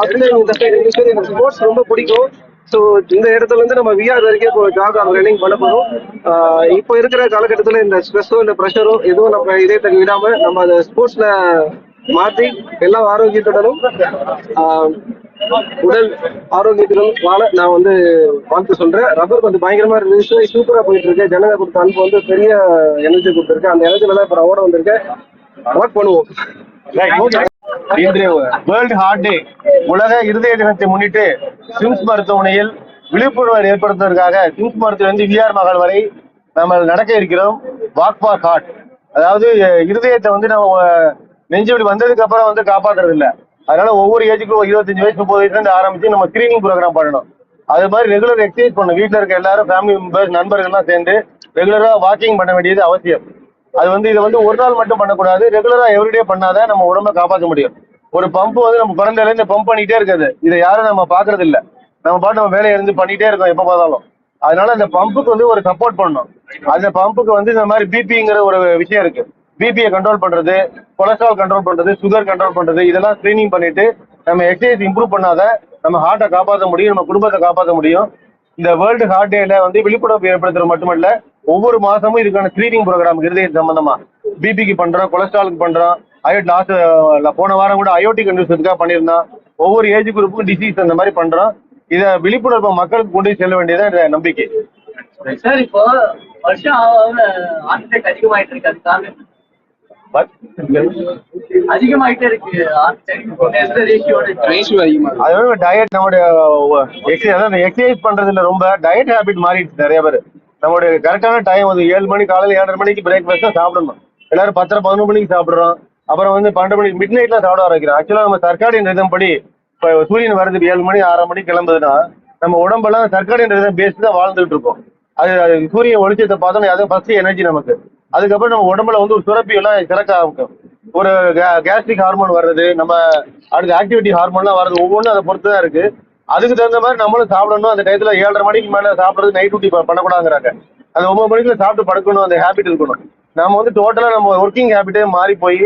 அதுல இந்த சைடு எனக்கு ஸ்போர்ட்ஸ் ரொம்ப பிடிக்கும். ஸோ இந்த இடத்துல இருந்து நம்ம விஆர் வரைக்கும் இப்போ ஜாக் ரன்னிங் பண்ண போறோம். இப்போ இருக்கிற காலகட்டத்தில் இந்த ஸ்ட்ரெஸ்ஸோ இந்த ப்ரெஷரோ எதுவும் நம்ம இதயத்தை விடாம நம்ம அந்த ஸ்போர்ட்ஸ்ல மாற்றி எல்லா ஆரோக்கியத்துடனும் உடல் ஆரோக்கியத்துடன் வாழ நான் வந்து வாழ்த்து சொல்றேன். ரப்பர் வந்து பயங்கரமா இருக்கு, சூப்பரா போயிட்டு இருக்கு. ஜனங்க கொடுத்த அன்பு வந்து பெரிய எனர்ஜி கொடுத்துருக்கு. அந்த எனர்ஜில தான் இப்போ ஓட வந்திருக்கேன். ஒர்க் பண்ணுவோம். இன்று வேர்ல்டு ஹார்ட் டே உலக இருதய தினத்தை முன்னிட்டு சிம்ஸ் மருத்துவமனையில் விழிப்புணர்வு ஏற்படுத்துவதற்காக சிம்ஸ் மருத்துவமனை விஆர் மகள் வரை நம்ம நடக்க இருக்கிறோம். வாக் ஃபார் ஹார்ட், அதாவது இருதயத்தை வந்து நம்ம நெஞ்சு வலி வந்ததுக்கு அப்புறம் வந்து காப்பாற்றுறது இல்லை. அதனால ஒவ்வொரு ஏஜுக்கும் 25 வயசு 30 வயசுல இருந்து ஆரம்பிச்சு நம்ம ஸ்கிரீனிங் ப்ரோக்ராம் பண்ணணும். அது மாதிரி ரெகுலர் எக்ஸசைஸ் பண்ணணும். வீட்டில் இருக்க எல்லாரும் ஃபேமிலி மெம்பர்ஸ் நண்பர்கள்லாம் சேர்ந்து ரெகுலரா வாக்கிங் பண்ண வேண்டியது அவசியம். அது வந்து இதை வந்து ஒரு நாள் மட்டும் பண்ணக்கூடாது, ரெகுலரா எவ்ரிடே பண்ணாதான் நம்ம உடம்ப காப்பாற்ற முடியும். ஒரு பம்ப் வந்து நம்ம பிறந்தல இருந்து பம்ப் பண்ணிட்டே இருக்காது, இதை யாரும் நம்ம பாக்குறது இல்ல. நம்ம பாட்டு நம்ம வேலையை இருந்து பண்ணிட்டே இருக்கோம் எப்ப பார்த்தாலும். அதனால அந்த பம்புக்கு வந்து ஒரு சப்போர்ட் பண்ணணும். அந்த பம்புக்கு வந்து இந்த மாதிரி பிபிங்கிற ஒரு விஷயம் இருக்கு. பிபியை கண்ட்ரோல் பண்றது, கொலஸ்ட்ரால் கண்ட்ரோல் பண்றது, சுகர் கண்ட்ரோல் பண்றது, இதெல்லாம் ஸ்கிரீனிங் பண்ணிட்டு நம்ம எக்ஸசைஸ் இம்ப்ரூவ் பண்ணாதான் நம்ம ஹார்ட்டை காப்பாற்ற முடியும், நம்ம குடும்பத்தை காப்பாற்ற முடியும். இந்த வேர்ல்டு ஹார்ட் டேல வந்து விழிப்புணர்வு ஏற்படுத்துறது மட்டுமல்ல, ஒவ்வொரு மாசமும் இதுக்கான ஸ்கிரீனிங் ப்ரோக்ராம் இருதய சம்பந்தமா பிபிக்கு பண்றோம், கொலஸ்ட்ராலுக்கு பண்றோம். போன வாரம் கூட ஐஓடி கண்டுபிடிச்சதுக்காக பண்ணியிருந்தோம். ஒவ்வொரு ஏஜ் குரூப்புக்கும் டிசீஸ் அந்த மாதிரி பண்றோம். இதை விழிப்புணர்வு மக்களுக்கு கொண்டு செல்ல வேண்டியதான் நம்பிக்கை. சார், இப்போ வருஷம் ஹார்ட் அட்டாக் அதிகமாயிட்டு இருக்கு, அது காரணம் அதிகமாயிட்டே இருக்கு. டயட் நம்மளுடைய எக்ஸசைஸ் பண்றதுல ரொம்ப டயட் ஹேபிட் மாறிடுச்சு நிறைய பேர். நம்மளுடைய கரெக்டான டைம் வந்து 7 மணி, காலையில் 7:30 மணிக்கு பிரேக்ஃபாஸ்ட் தான் சாப்பிடணும். எல்லாரும் 10:30 11 மணிக்கு சாப்பிடுறோம். அப்புறம் வந்து 12 மணிக்கு மிட் நைட்ல சாப்பிட ஆரம்பிக்கிறோம். ஆக்சுவலா நம்ம சர்க்காடியன் ரிதம் படி இப்போ சூரியன் வருது 7 மணி 6 மணிக்கு கிளம்புதுன்னா நம்ம உடம்பெல்லாம் சர்க்காடியன் ரிதம் பேஸ்ட் தான் வாழ்ந்துட்டு இருக்கோம். அது சூரிய ஒளிச்சத்தை பார்த்தோம்னா அதான் ஃபர்ஸ்ட் எனர்ஜி நமக்கு. அதுக்கப்புறம் நம்ம உடம்புல வந்து ஒரு சுரப்பி எல்லாம் சிறக்க ஆகும். ஒரு கேஸ்ட்ரிக் ஹார்மோன் வர்றது, நம்ம அடுத்த ஆக்டிவிட்டி ஹார்மோன்லாம் வர்றது, ஒவ்வொன்றும் அதை பொறுத்து தான் இருக்கு. அதுக்கு தகுந்த மாதிரி நம்மளும் சாப்பிடணும். அந்த டயத்துல 7:30 மணிக்கு மேல சாப்பிடுறது நைட் டியூட்டி பண்ணக்கூடாதுங்கிறாங்க. அந்த 9 மணிக்குள்ள சாப்பிட்டு படுக்கணும், அந்த ஹேபிட் இருக்கணும். நம்ம வந்து டோட்டலா நம்ம ஒர்க்கிங் ஹேபிட்டே மாறி போய்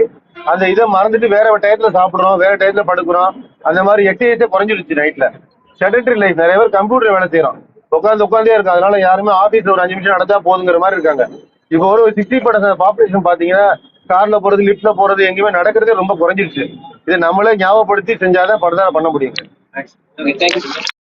அந்த இதை மறந்துட்டு வேற டயத்துல சாப்பிடுறோம், வேற டயத்துல படுக்கிறோம். அந்த மாதிரி எக்ஸசைஸே குறைஞ்சிருச்சு. நைட்ல செடன்டரி லைஃப், நிறைய பேர் கம்ப்யூட்டர் வேலை செய்யறோம், உட்காந்தே இருக்கும். அதனால யாருமே ஆபீஸ்ல ஒரு 5 நிமிஷம் நடந்தா போதுங்கிற மாதிரி இருக்காங்க. இப்போ ஒரு 60% பாப்புலேஷன் பாத்தீங்கன்னா கார்ல போறது, லிப்ட்ல போறது, எங்கேயுமே நடக்கிறதே ரொம்ப குறைஞ்சிருச்சு. இதை நம்மளே ஞாபகப்படுத்தி செஞ்சாதான் படுதா பண்ண முடியும்.